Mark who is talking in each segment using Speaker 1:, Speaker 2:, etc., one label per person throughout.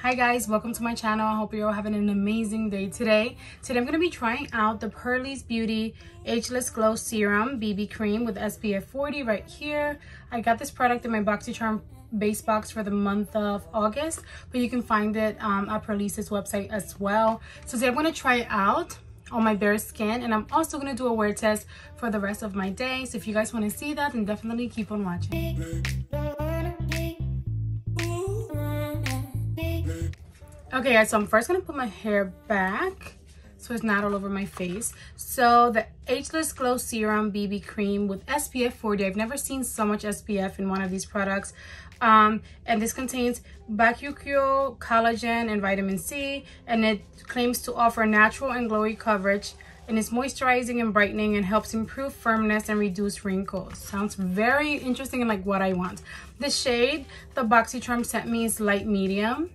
Speaker 1: Hi guys, welcome to my channel. I hope you're all having an amazing day today. Today I'm going to be trying out the Purlisse Beauty Ageless Glow Serum BB Cream with SPF 40 right here. I got this product in my Boxycharm base box for the month of August, but you can find it at Purlisse's website as well. So today I'm going to try it out on my bare skin, and I'm also going to do a wear test for the rest of my day. So if you guys want to see that, then definitely keep on watching. Okay guys, so I'm first gonna put my hair back so it's not all over my face. So the Ageless Glow Serum BB Cream with SPF 40. I've never seen so much SPF in one of these products. And this contains bakuchiol, collagen, and vitamin C, and it claims to offer natural and glowy coverage, and it's moisturizing and brightening and helps improve firmness and reduce wrinkles. Sounds very interesting and like what I want. The shade the Boxycharm sent me is light medium,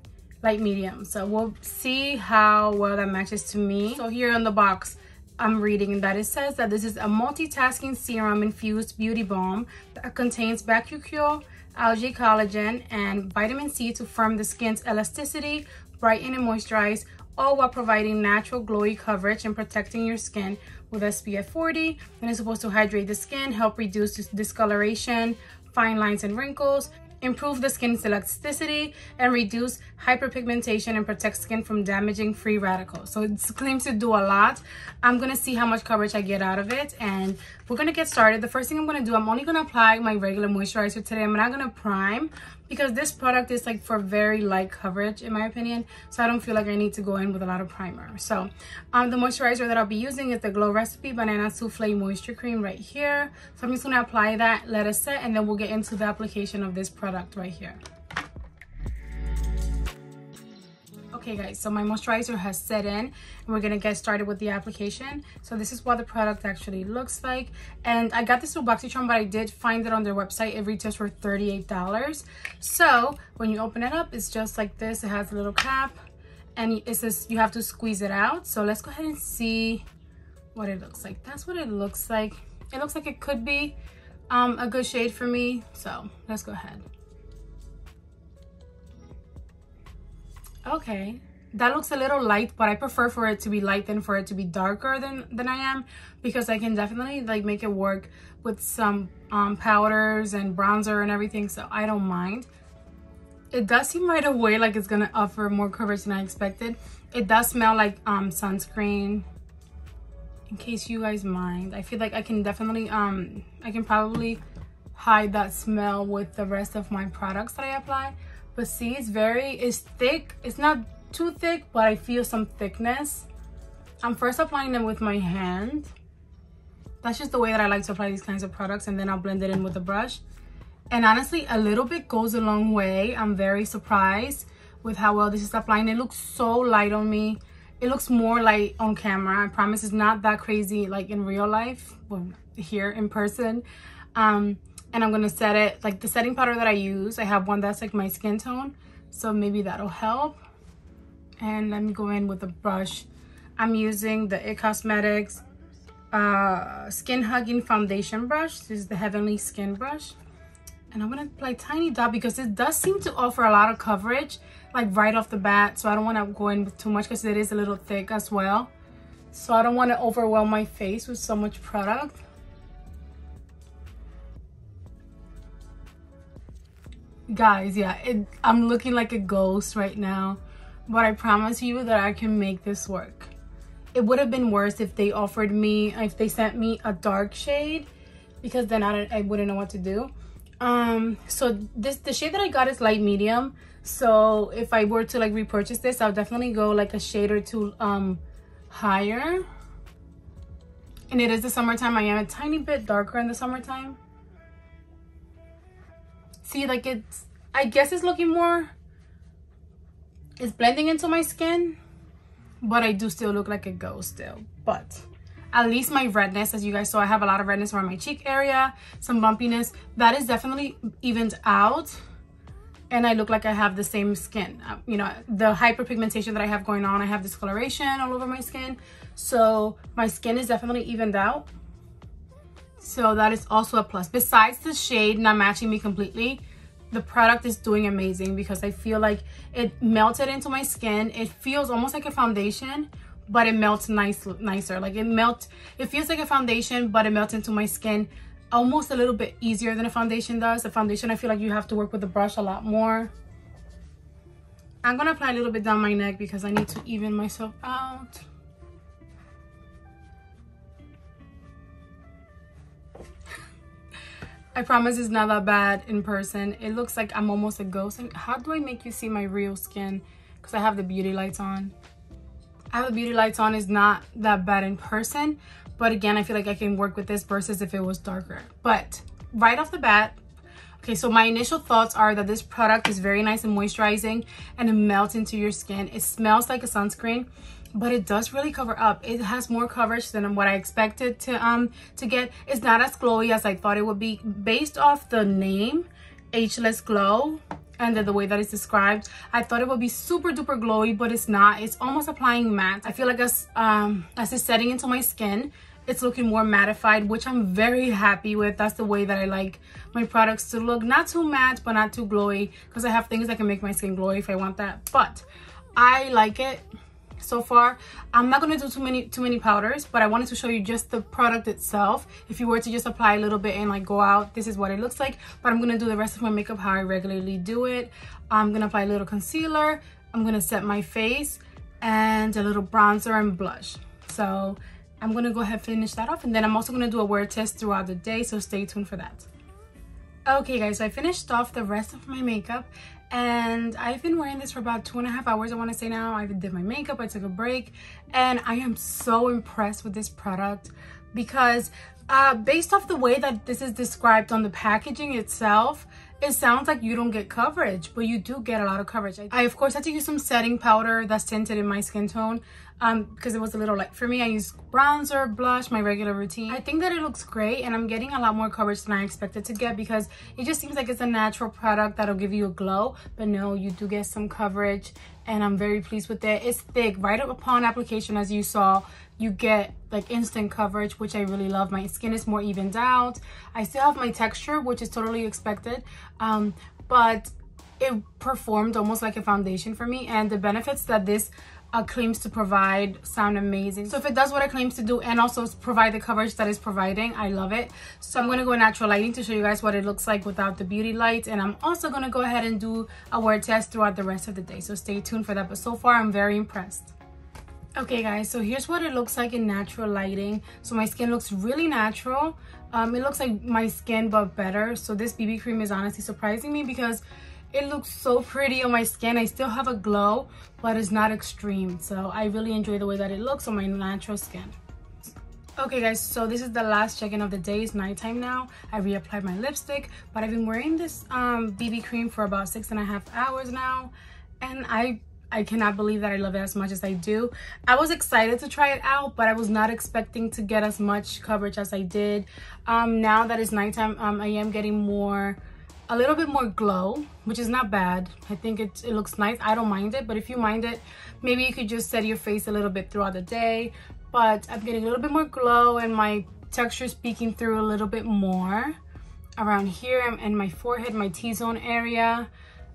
Speaker 1: so we'll see how well that matches to me. So here on the box I'm reading that it says that this is a multitasking serum infused beauty balm that contains bakuchiol, algae, collagen, and vitamin C to firm the skin's elasticity, brighten and moisturize, all while providing natural glowy coverage and protecting your skin with SPF 40. And it's supposed to hydrate the skin, help reduce discoloration, fine lines and wrinkles, improve the skin's elasticity, and reduce hyperpigmentation and protect skin from damaging free radicals. So it claims to do a lot. I'm gonna see how much coverage I get out of it, and we're gonna get started. The first thing I'm gonna do, I'm only gonna apply my regular moisturizer today. I'm not gonna prime because this product is like for very light coverage in my opinion, so I don't feel like I need to go in with a lot of primer. So the moisturizer that I'll be using is the Glow Recipe Banana Souffle Moisture Cream right here. So I'm just gonna apply that, let it set, and then we'll get into the application of this product right here. Okay guys, so my moisturizer has set in and we're gonna get started with the application. So this is what the product actually looks like, and I got this through Boxycharm, but I did find it on their website. It retails for $38. So when you open it up, it's just like this. It has a little cap and it says you have to squeeze it out. So let's go ahead and see what it looks like. That's what it looks like. It looks like it could be a good shade for me, so let's go ahead. Okay, that looks a little light, but I prefer for it to be light than for it to be darker than I am, because I can definitely like make it work with some powders and bronzer and everything, so I don't mind. It does seem right away like it's gonna offer more coverage than I expected. It does smell like sunscreen, in case you guys mind. I feel like I can definitely I can probably hide that smell with the rest of my products that I apply. But see, it's thick. It's not too thick, but I feel some thickness. I'm first applying them with my hand. That's just the way that I like to apply these kinds of products, and then I'll blend it in with a brush. And honestly, a little bit goes a long way. I'm very surprised with how well this is applying. It looks so light on me. It looks more light on camera. I promise it's not that crazy like in real life, well, here in person. And I'm gonna set it, like the setting powder that I use, I have one that's like my skin tone, so maybe that'll help. And let me go in with a brush. I'm using the IT Cosmetics Skin Hugging Foundation Brush. This is the Heavenly Skin Brush. And I'm gonna apply a tiny dot because it does seem to offer a lot of coverage, like right off the bat. So I don't wanna go in with too much because it is a little thick as well. So I don't wanna overwhelm my face with so much product. Guys, yeah, I'm looking like a ghost right now, but I promise you that I can make this work. It would have been worse if they sent me a dark shade, because then I wouldn't know what to do. So the shade that I got is light medium, so if I were to like repurchase this, I'll definitely go like a shade or two higher. And it is the summertime. I am a tiny bit darker in the summertime. See, like I guess it's looking more, it's blending into my skin, but I do still look like a ghost still. But at least my redness, as you guys saw, I have a lot of redness around my cheek area, some bumpiness, that is definitely evened out, and I look like I have the same skin. You know, the hyperpigmentation that I have going on, I have discoloration all over my skin, so my skin is definitely evened out. So that is also a plus. Besides the shade not matching me completely, the product is doing amazing because I feel like it melted into my skin. It feels almost like a foundation, but it melts nicer. Like it feels like a foundation, but it melts into my skin almost a little bit easier than a foundation does. A foundation, I feel like you have to work with the brush a lot more. I'm gonna apply a little bit down my neck because I need to even myself out. I promise it's not that bad in person. It looks like I'm almost a ghost. And how do I make you see my real skin? Because I have the beauty lights on. I have the beauty lights on. Is not that bad in person, but again, I feel like I can work with this versus if it was darker. But right off the bat, okay, so my initial thoughts are that this product is very nice and moisturizing and it melts into your skin. It smells like a sunscreen, but it does really cover up. It has more coverage than what I expected to get. It's not as glowy as I thought it would be. Based off the name, Ageless Glow, and the way that it's described, I thought it would be super duper glowy, but it's not. It's almost applying matte. I feel like as it's setting into my skin, it's looking more mattified, which I'm very happy with. That's the way that I like my products to look. Not too matte, but not too glowy, because I have things that can make my skin glowy if I want that. But I like it so far. I'm not going to do too many powders, but I wanted to show you just the product itself. If you were to just apply a little bit and like go out, this is what it looks like. But I'm going to do the rest of my makeup how I regularly do it. I'm going to apply a little concealer. I'm going to set my face and a little bronzer and blush. So I'm going to go ahead and finish that off, and then I'm also going to do a wear test throughout the day, so stay tuned for that. Okay guys, so I finished off the rest of my makeup, and I've been wearing this for about 2.5 hours, I want to say now. I did my makeup, I took a break, and I am so impressed with this product because based off the way that this is described on the packaging itself, it sounds like you don't get coverage, but you do get a lot of coverage. I of course had to use some setting powder that's tinted in my skin tone because it was a little light for me. I used bronzer, blush, my regular routine. I think that it looks great, and I'm getting a lot more coverage than I expected to get because it just seems like it's a natural product that'll give you a glow, but no, you do get some coverage, and I'm very pleased with it. It's thick. Right up upon application, as you saw, you get like instant coverage, which I really love. My skin is more evened out. I still have my texture, which is totally expected, but it performed almost like a foundation for me, and the benefits that this claims to provide sound amazing. So if it does what it claims to do and also provide the coverage that it's providing, I love it. So I'm going to go in natural lighting to show you guys what it looks like without the beauty lights, and I'm also going to go ahead and do a wear test throughout the rest of the day, so stay tuned for that. But so far I'm very impressed. Okay guys, so here's what it looks like in natural lighting. So my skin looks really natural. It looks like my skin but better. So this BB cream is honestly surprising me because it looks so pretty on my skin. I still have a glow, but it's not extreme. So I really enjoy the way that it looks on my natural skin. Okay guys, so this is the last check-in of the day. It's nighttime now. I reapplied my lipstick, but I've been wearing this BB cream for about 6.5 hours now, and I cannot believe that I love it as much as I do. I was excited to try it out, but I was not expecting to get as much coverage as I did. Now that it's nighttime, I am getting a little bit more glow, which is not bad. I think it looks nice. I don't mind it, but if you mind it, maybe you could just set your face a little bit throughout the day. But I'm getting a little bit more glow, and my texture is peeking through a little bit more around here and my forehead, my T-zone area.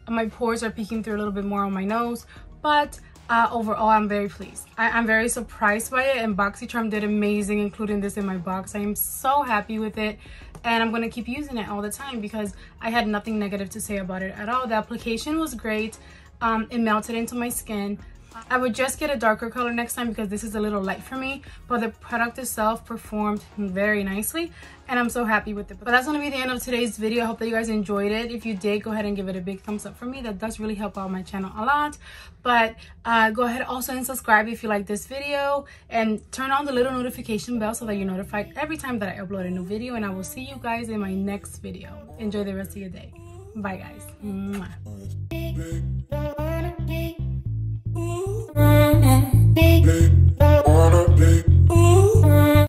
Speaker 1: My pores are peeking through a little bit more on my nose, but overall I'm very pleased. I'm very surprised by it, and Boxycharm did amazing including this in my box. I am so happy with it, and I'm going to keep using it all the time because I had nothing negative to say about it at all. The application was great. It melted into my skin. I would just get a darker color next time because this is a little light for me, but the product itself performed very nicely, and I'm so happy with it. But that's going to be the end of today's video. I hope that you guys enjoyed it. If you did, go ahead and give it a big thumbs up for me. That does really help out my channel a lot. But go ahead also and subscribe if you like this video, and turn on the little notification bell so that you're notified every time that I upload a new video. And I will see you guys in my next video. Enjoy the rest of your day. Bye guys. Mwah. Wanna be